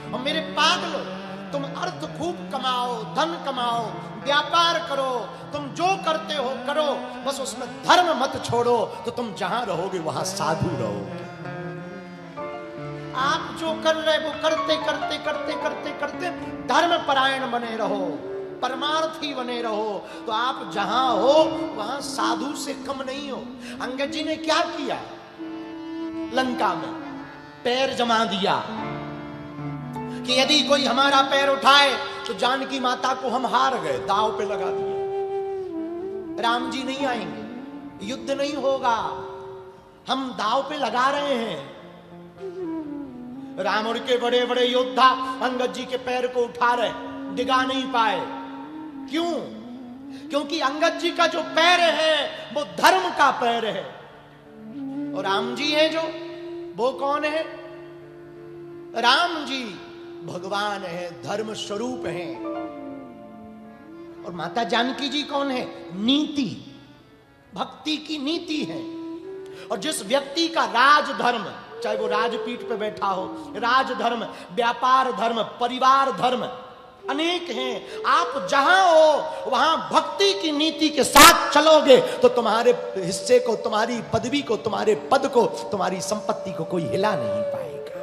और मेरे पागलो, तुम अर्थ खूब कमाओ, धन कमाओ, व्यापार करो, तुम जो करते हो करो, बस उसमें धर्म मत छोड़ो, तो तुम जहां रहोगे वहां साधु रहोगे। आप जो कर रहे वो करते करते करते करते करते धर्म परायण बने रहो, परमार्थी बने रहो, तो आप जहां हो वहां साधु से कम नहीं हो। अंगद जी ने क्या किया? लंका में पैर जमा दिया कि यदि कोई हमारा पैर उठाए तो जानकी माता को हम हार गए, दांव पे लगा दिया। राम जी नहीं आएंगे, युद्ध नहीं होगा, हम दांव पे लगा रहे हैं। रावण के बड़े बड़े योद्धा अंगद जी के पैर को उठा रहे, डिगा नहीं पाए। क्यों? क्योंकि अंगद जी का जो पैर है वो धर्म का पैर है, और राम जी हैं जो, वो कौन है? राम जी भगवान है, धर्म स्वरूप हैं। और माता जानकी जी कौन है? नीति, भक्ति की नीति है। और जिस व्यक्ति का राजधर्म, चाहे वो राजपीठ पे बैठा हो, राजधर्म, व्यापार धर्म, परिवार धर्म अनेक हैं, आप जहां हो वहां भक्ति की नीति के साथ चलोगे तो तुम्हारे हिस्से को, तुम्हारी पदवी को, तुम्हारे पद को, तुम्हारी संपत्ति को कोई हिला नहीं पाएगा।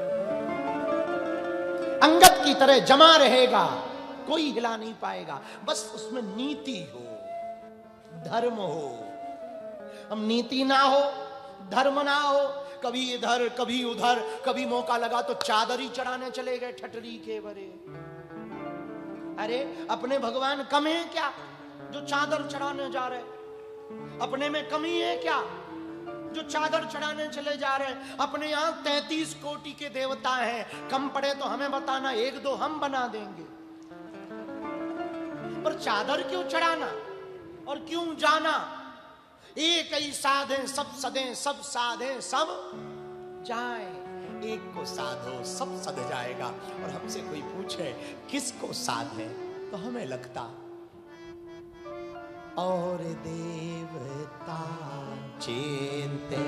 अंगद की तरह जमा रहेगा, कोई हिला नहीं पाएगा। बस उसमें नीति हो, धर्म हो। हम नीति ना हो, धर्म ना हो, कभी इधर कभी उधर, कभी मौका लगा तो चादर ही चढ़ाने चले गए ठटरी के बरे। अरे अपने भगवान कम है क्या जो चादर चढ़ाने जा रहे? अपने में कमी है क्या जो चादर चढ़ाने चले जा रहे हैं? अपने यहां 33 कोटि के देवता हैं, कम पड़े तो हमें बताना, एक दो हम बना देंगे। पर चादर क्यों चढ़ाना और क्यों जाना? एक ही साधे सब सदे, सब साधे सब जाए। एक को साधो सब सद जाएगा। और हमसे कोई पूछे किसको साधे तो हमें लगता और देवता चिंते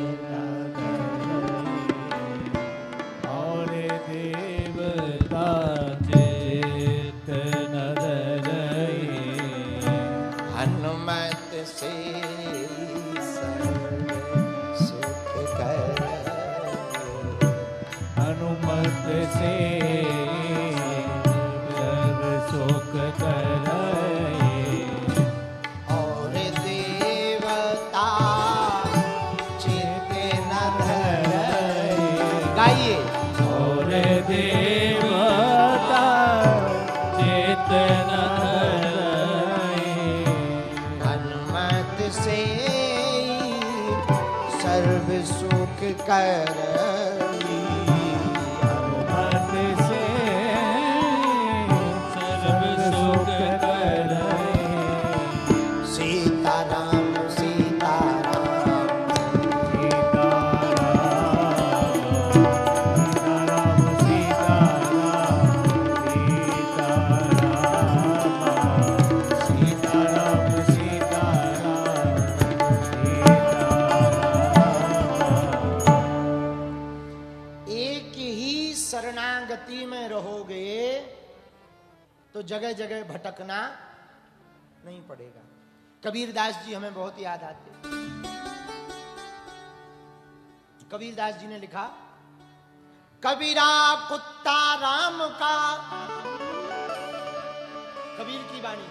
और देवता चित न रहे, हनुमत से सुख कर, हनुमत से सुख कर, और देवता चित न धरे। गाइए। और देवता चित न धरे, हनुमत से सर्व सुख कर, हनुमत से सर्व सुख कर। सीताराम सीताराम एक ही शरणागति में रहोगे तो जगह जगह भटकना नहीं पड़ेगा। कबीरदास जी हमें बहुत याद आते। कबीरदास जी ने लिखा, कबीरा कुत्ता राम का, कबीर की वाणी,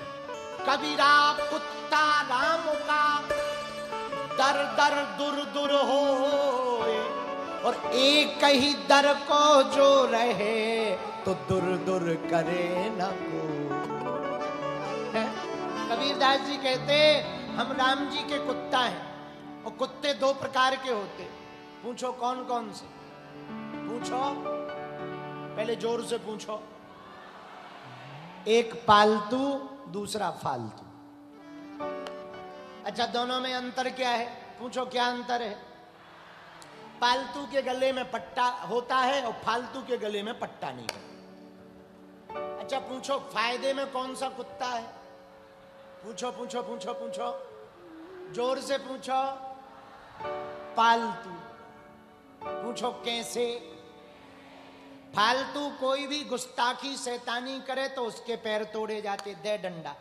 कबीरा कुत्ता राम का, दर दर दुर दुर हो, और एक ही दर को जो रहे तो दुर दुर करे न को। कबीरदास जी कहते हम राम जी के कुत्ता हैं, और कुत्ते दो प्रकार के होते। पूछो कौन कौन से? पूछो, पहले जोर से पूछो। एक पालतू, दूसरा फालतू। अच्छा, दोनों में अंतर क्या है? पूछो क्या अंतर है? पालतू के गले में पट्टा होता है और फालतू के गले में पट्टा नहीं होता। अच्छा पूछो फायदे में कौन सा कुत्ता है? पूछो पूछो पूछो पूछो, जोर से पूछो। पालतू। पूछो कैसे? फालतू कोई भी गुस्ताखी शैतानी करे तो उसके पैर तोड़े जाते, दे डंडा।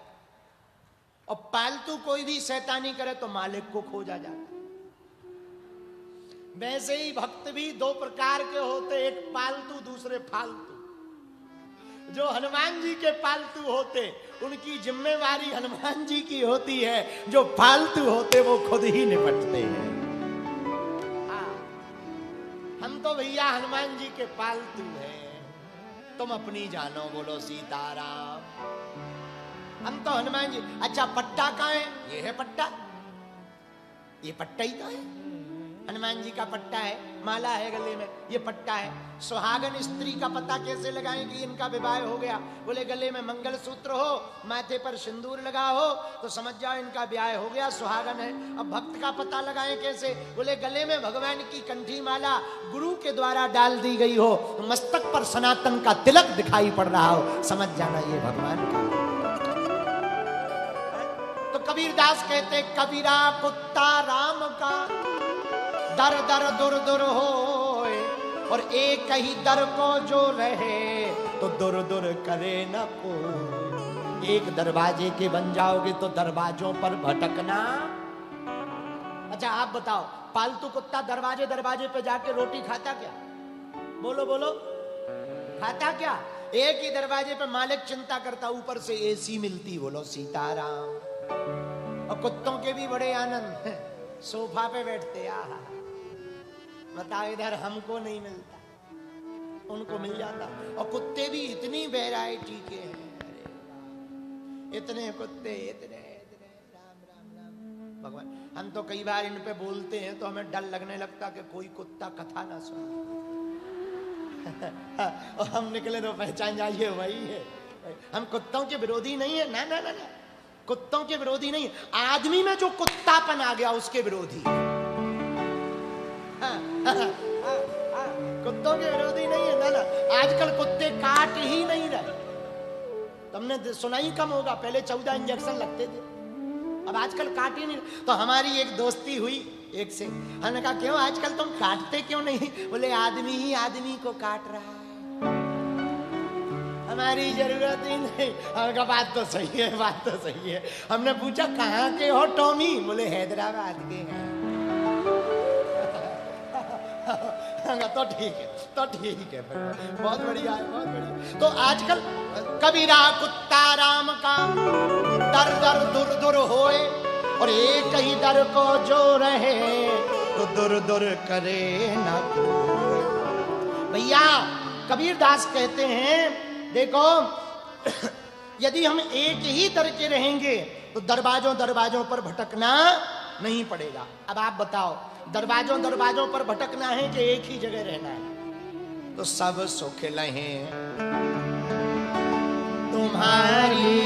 और पालतू कोई भी शैतानी करे तो मालिक को खोजा जाता। वैसे ही भक्त भी दो प्रकार के होते, एक पालतू दूसरे फालतू। जो हनुमान जी के पालतू होते उनकी जिम्मेवारी हनुमान जी की होती है, जो फालतू होते वो खुद ही निपटते हैं। हम तो भैया हनुमान जी के पालतू हैं, तुम अपनी जानो, बोलो सीताराम। हम तो हनुमान जी। अच्छा पट्टा कहाँ है? ये है पट्टा, ये पट्टा ही तो है, हनुमान जी का पट्टा है। माला है गले में, ये पट्टा है। सुहागन स्त्री का पता कैसे लगाएं कि इनका विवाह हो गया? बोले गले में मंगलसूत्र हो, माथे पर सिंदूर लगा हो तो समझ जाओ इनका ब्याह हो गया, सुहागन है। अब भक्त का पता लगाएं कैसे? बोले गले में भगवान की कंठी माला गुरु के द्वारा डाल दी गई हो, मस्तक पर सनातन का तिलक दिखाई पड़ रहा हो, समझ जाना ये भगवान का। तो कबीरदास कहते कबीरा कुत्ता राम का दर दर दुर दुर होए, और एक ही दर को जो रहे तो दुर दुर करे न कोई। एक दरवाजे के बन जाओगे तो दरवाजों पर भटकना। अच्छा आप बताओ, पालतू कुत्ता दरवाजे दरवाजे पे जाके रोटी खाता क्या? बोलो बोलो, खाता क्या? एक ही दरवाजे पे मालिक चिंता करता, ऊपर से एसी मिलती, बोलो सीताराम। और कुत्तों के भी बड़े आनंद, सोफा पे बैठते। आहा बताओ, इधर हमको नहीं मिलता, उनको मिल जाता। और कुत्ते भी इतनी वैरायटी के हैं, अरे इतने कुत्ते, इतने इतने, राम राम राम भगवान। हम तो कई बार इन पे बोलते हैं तो हमें डर लगने लगता कि कोई कुत्ता कथा ना सुने। और हम निकले तो पहचान जाइए वही है। हम कुत्तों के विरोधी नहीं है, ना ना ना ना, कुत्तों के विरोधी नहीं। आदमी में जो कुत्तापन आ गया उसके विरोधी। कुत्तों के विरोधी नहीं है, ना ना। आजकल कुत्ते काट ही नहीं रहे। तुमने सुना ही कम होगा, पहले 14 इंजेक्शन लगते थे, अब आजकल काट ही नहीं। तो हमारी एक दोस्ती हुई एक से, हमने कहा क्यों आजकल तुम काटते क्यों नहीं? बोले आदमी ही आदमी को काट रहा है, हमारी जरूरत ही नहीं। हमने कहा बात तो सही है, बात तो सही है। हमने पूछा कहाँ के हो टॉमी? बोले हैदराबाद के हैं। तो ठीक है, तो ठीक है, बहुत बढ़िया है, बहुत बढ़िया। तो आजकल कबीरा कुत्ता राम का दर दर दुर दुर होए, और एक ही दर को जो रहे तो दुर दुर करे ना कोई। भैया कबीरदास कहते हैं देखो, यदि हम एक ही दर के रहेंगे तो दरवाजों दरवाजों पर भटकना नहीं पड़ेगा। अब आप बताओ, दरवाजों दरवाजों पर भटकना है कि एक ही जगह रहना है? तो सब सुख लहे तुम्हारी